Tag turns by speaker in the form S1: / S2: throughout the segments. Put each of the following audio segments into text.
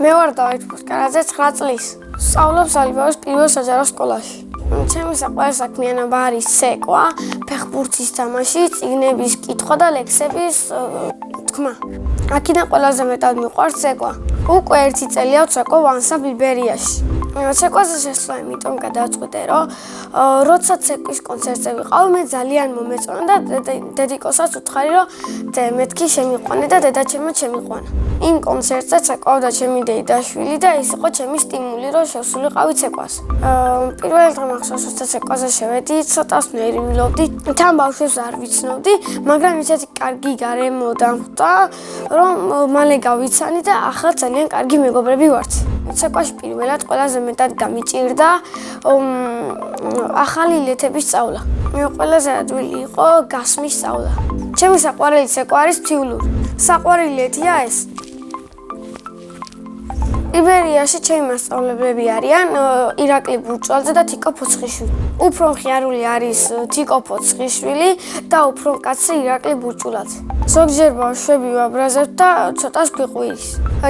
S1: მე ვარ დავით ფუსკარაძე 9 წლის. სწავლობ ალიბავის პირველ საჯარო სკოლაში. ჩემი საყვარელი საქმიანობა არის ცეკვა, ფეხბურთის თამაში, წიგნების კითხვა და ლექსების თქმა. აქედან ყველაზე მეტად მიყვარს ცეკვა. უკვე 1 წელია ვცეკვავ ანსამბლ იბერიაში. ცეკვაზე შესვლა იმიტომ გადავწყვიტე, რომ როცა ცეკვის კონცერტზე ვიყავ, მე ძალიან მომეწონა და დედიკოსაც ვუთხარი, რომ მეთქი შემიყვანე და დედაჩემმა შემიყვანა. იმ კონცერტზე ცეკვავდა ჩემი დეიდაშვილი და ის იყო ჩემი სტიმული, რომ შევსულიყავი ცეკვას. პირველ დღე მახსოვს, როცა ცეკვაზე შევედი, ცოტას ნერვიულობდი, თან ბავშვებს არ ვიცნობდი, მაგრამ ისეთი კარგი გარემო დამხვდა, რომ მალე გავიცანი და ახლა ძალიან კარგი მეგობრები ვართ. ცეკვაში პირველად ყველაზე მეტად გამიჭირდა ახალი ილეთების სწავლა. ყველაზე ადვილი იყო გასმის სწავლა. ჩემი საყვარელი ცეკვა არის მთიულური. საყვარელი ილეთია ეს. იბერიაში ჩემი მასწავლებლები არიან ირაკლი ბურჭვალძე და თიკო ფოცხიშვილი. უფრო მხიარული არის თიკო ფოცხიშვილი და უფრო მკაცრი ირაკლი ბურჭულაძე. ზოგჯერ ბავშვები ვაბრაზებთ და ცოტას გვიყვირის.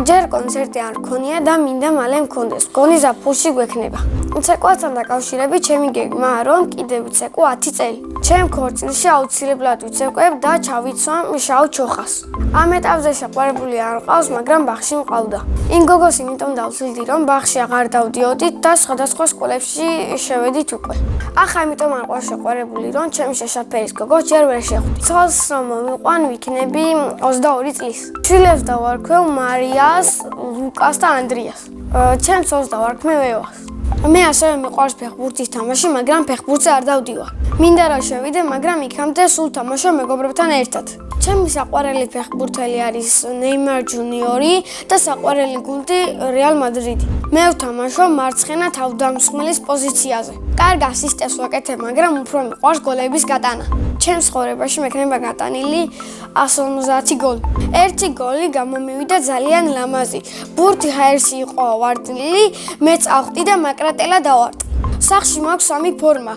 S1: ჯერ კონცერტი არ გქონია და მინდა მალე მქონდეს. მგონი ზაფხულში გვექნება. ცეკვასთან დაკავშირებით ჩემი გეგმაა, რომ კიდევ ვცეკვო 10 წელი. ჩემ ქორწილში აუცილებლად ვცეკვებ და ჩავიცვამ შავ ჩოხას. ამ ეტაპზე შეყვარებული არ მყავს, მაგრამ ბაღში მყავდა. იმ გოგოს იმიტომ დავწილდი, რომ ბაღში აღარ დავდიოდით და სხვადასხვა სკოლებში შევედით უკვე. ახლა იმიტომ არ ყავს შეყვარებული, რომ ჩემი შეშაფერის გოგოს ჯერ ვერ შეხვდი. ცოლს რომ მომიყვან ვიქნები 22 წლის. შვილებს დავარქვევ მარიას, ლუკას და ანდრიას. ჩემ ცოლს დავარქმევ ევას. მე ასევე მიყვარს ფეხბურთის თამაში, მაგრამ ფეხბურთზე არ დავდივარ. მინდა რომ შევიდე, მაგრამ იქამდე სულ თამაშობ მეგობრებთან ერთად. ჩემი საყვარელი ფეხბურთელი არის ნეიმარ ჯუნიორი და საყვარელი გუნდი რეალ მადრიდი. მე ვთამაშობ მარცხენა თავდამსხმელის პოზიციაზე. კარგ ასისტებს ვაკეთებ, მაგრამ უფრო მიყვარს გოლების გატანა. ჩემს ცხოვრებაში მექნება გატანილი 150 გოლი. 1 გოლი გამომივიდა ძალიან ლამაზი. ბურთი ჰაერში იყო ავარტილი, მე წავხდი და მაკრატელა დავარტყი. სახში მაქვს 3 ფორმა: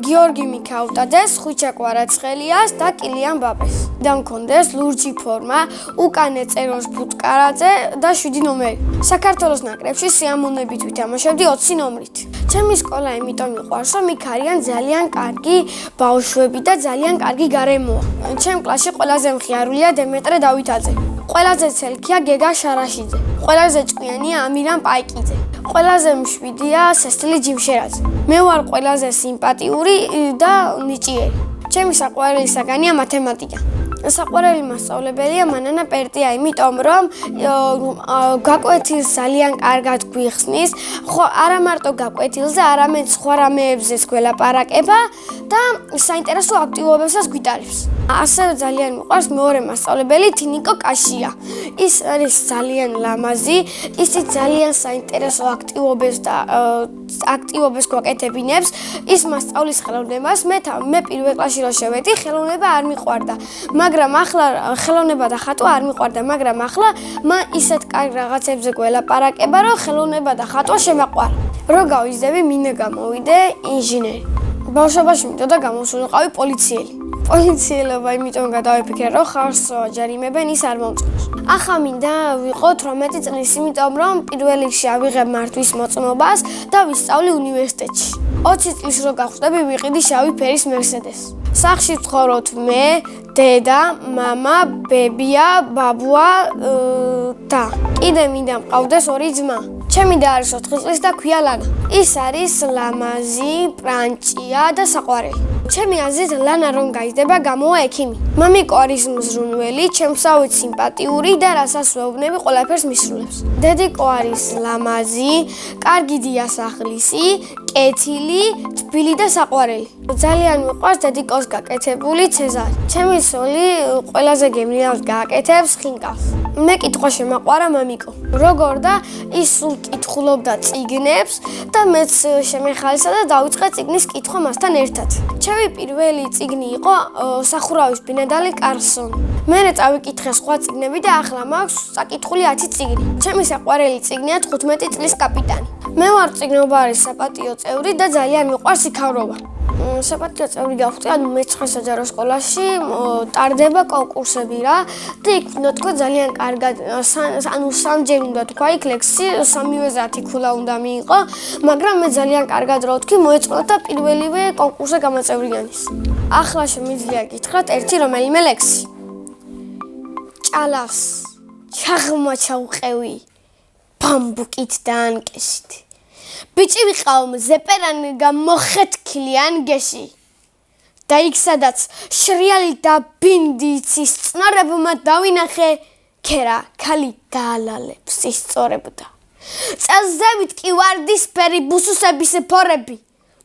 S1: გიორგი მიქაუტაძეს, ხვიჩა კვარაცხელიას და კილიან მბაპეს. და მქონდეს ლურჯი ფორმა, უკანე წეროს ფუტკარაძე და 7 ნომერი. საქართველოს ნაკრებში სიამოვნებით ვითამაშებდი 20 ნომრით. ჩემი სკოლა იმიტომ მიყვარს, რომ იქ არიან ძალიან კარგი ბავშვები და ძალიან კარგი გარემოა. ჩემ კლასში ყველაზე მხიარულია დემეტრე დავითაძე. ყველაზე ცელქია გეგა შარაშიძე. ყველაზე ჭკვიანია ამირან პაიკიძე. ყველაზე მშვიდია სესტილი ჯიმშერაძე. მე ვარ ყველაზე სიმპათიური და ნიჭიერი. ჩემი საყვარელი საგანია მათემატიკა. საყვარელი მასწავლებელია მანანა პერტია, იმიტომ რომ გაკვეთილს ძალიან კარგად გვიხსნის, ხო არა მარტო გაკვეთილზე, არამედ სხვა რამეებზეც გველაპარაკება და საინტერესო აქტივობებსაც გვიტარებს. ასევე ძალიან მიყვარს მეორე მასწავლებელი თინიკო კაშია. ის არის ძალიან ლამაზი, ისიც ძალიან საინტერესო აქტივობებს გვაკეთებინებს, ის მასწავლის ხელოვნებას. მე პირველ კლასში რო შევედი, ხელოვნება არ მიყვარდა. მაგრამ ახლა ხელოვნება და ხატვა არ მიყვარდა, მაგრამ ახლა მან ისეთ კარგ რაღაცებზე გველაპარაკება, რომ ხელოვნება და ხატვა შემაყვარა. რო გავიზრდები, მინდა გამოვიდე ინჟინერი. ბავშვობაში მინდოდა გამოსულიყავი პოლიციელი. პოლიციელობა იმიტომ გადავიფიქრე, რომ ხარს აჯარიმებენ, ის არ მომწონს. ახლა მინდა ვიყო 18 წლის, იმიტომ რომ პირველ რიგში ავიღებ მართვის მოწმობას და ვისწავლი უნივერსიტეტში. 20 წლის რო გავხდები, ვიყიდი შავი ფერის მერსედესი. სახლში ვცხოვრობთ მე, დედა, მამა, ბებია, ბაბუა და კიდე მინდა მყავდეს 2 ძმა. ჩემი და არის 4 წლის და ქვია ლანა. ის არის ლამაზი, პრანჭია და საყვარელი. ჩემი აზრით ლანა რომ გაიზრდება, გამოვა ექიმი. მამიკო არის მზრუნველი, ჩემსავით სიმპათიური და რასაც ვეუბნები, ყველაფერს მისრულებს. დედიკო არის ლამაზი, კარგი დიასახლისი, კეთილი, თბილი და საყვარელი. ძალიან მიყვარს დედიკოს გაკეთებული ცეზარი. ჩემი ცოლი ყველაზე გემრიელს გააკეთებს ხინკალს. მე კითხვა შემაყვარა მამიკო. როგორ და ის სულ კითხულობდა წიგნებს და მეც შემეხალისა და დავიწყე წიგნის კითხვა მასთან ერთად. ჩემი პირველი წიგნი იყო სახურავის ბინადარი კარლსონი. მერე წავიკითხე სხვა წიგნები და ახლა მაქვს საკითხული 10 წიგნი. ჩემი საყვარელი წიგნია 15 წლის კაპიტანი. მე ვარ წიგნობარის საპატიო წევრი და ძალიან მიყვარს იქავრობა. საპატიო წევრი გავხდი, ანუ მე-9 საჯარო სკოლაში ტარდება კონკურსები რა და იქ უნდა თქვა ძალიან კარგად, ანუ სამჯერ უნდა თქვა იქ ლექსი, 3-10 ქულა უნდა მიიღო, მაგრამ მე ძალიან კარგად რო ვთქვი, მოეწყო და პირველივე კონკურსზე გამაწევრიანის. ახლა შემიძლია გითხრათ ერთი რომელიმე ლექსი. ჭალავს ჩაღმა ჩავყევი ბამბუკით დაანკეშით. ბიჭი ვიყავ ზეპერან გამოხეთქილი ანგეში. და იქ სადაც შრიალი და ბინდი იცის წნარებმა დავინახე ქერა ქალი დაალალებს ისწორებდა. წელზევით კი ვარდისფერი ბუსუსების ფორები.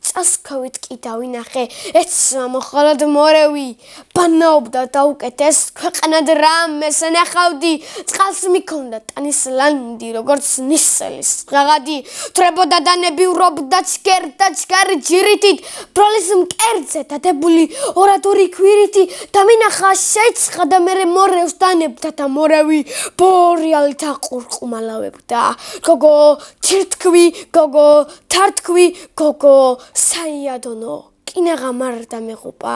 S1: წასქვით კი დავინახე ეცვა მოხალად მორევი. ბანაობდა დაუკეთეს ქვეყნად რამეს ნახავდი. წყალს მიქონდა ტანის ლანდი როგორც ნისელის ღაღადი. თრებოდა და ნებივრობდა ჩქერდა ჩქარი ჯირითით. ბროლის მკერდზე დადებული ორადორი ქვირითი. დამინახა შეიცხა და მერე მორევს დანებდა და მორევი. ბორიალით აყურყმალავებდა. გოგო ჩირთქვი გოგო თართქვი გოგო საიადონო კინაღა მარდა მეღუპა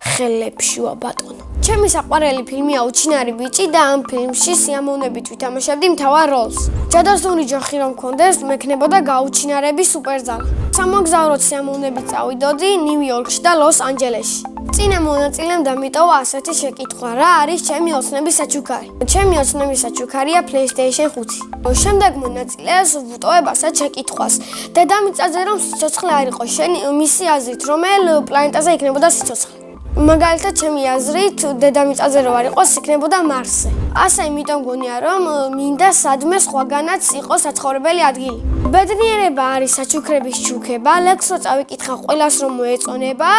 S1: ხელებში ვაბატონო. ჩემი საყვარელი ფილმია უჩინარი ბიჭი და ამ ფილმში სიამოვნებით ვითამაშებდი მთავარ როლს. ჯადოსნური ჯოხი რომ მქონდეს, მექნებოდა გაუჩინარების სუპერზალა. სამოგზაუროდ სიამოვნებით წავიდოდი ნიუ-იორკში და ლოს-ანჯელესში. წინა მონაწილემ დამიტოვა ასეთი შეკითხვა, რა არის ჩემი ოცნების საჩუქარი? ჩემი ოცნების საჩუქარია PlayStation 5. შემდეგ მონაწილეს ვუტოვებ ასეთ შეკითხვას. დედამიწაზე რომ სიცოცხლე არ იყო, შენი მისი აზრით, რომელ პლანეტაზე იქნებოდა სიცოცხლე? მაგალითად, ჩემი აზრით, დედამიწაზე რო არ იყოს, იქნებოდა მარსზე. ასე იმიტომ გონია, რომ მინდა სადმე სხვაგანაც იყოს საცხოვრებელი ადგილი. ბედნიერება არის საჩუქრების ჩუქება, ლექსო წავიკითხა ყველას რომ მოეწონება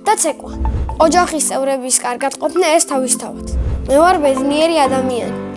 S1: და ცეკვა. ოჯახის წევრების კარგად ყოფნა ეს თავისთავად. მე ვარ ბედნიერი ადამიანი.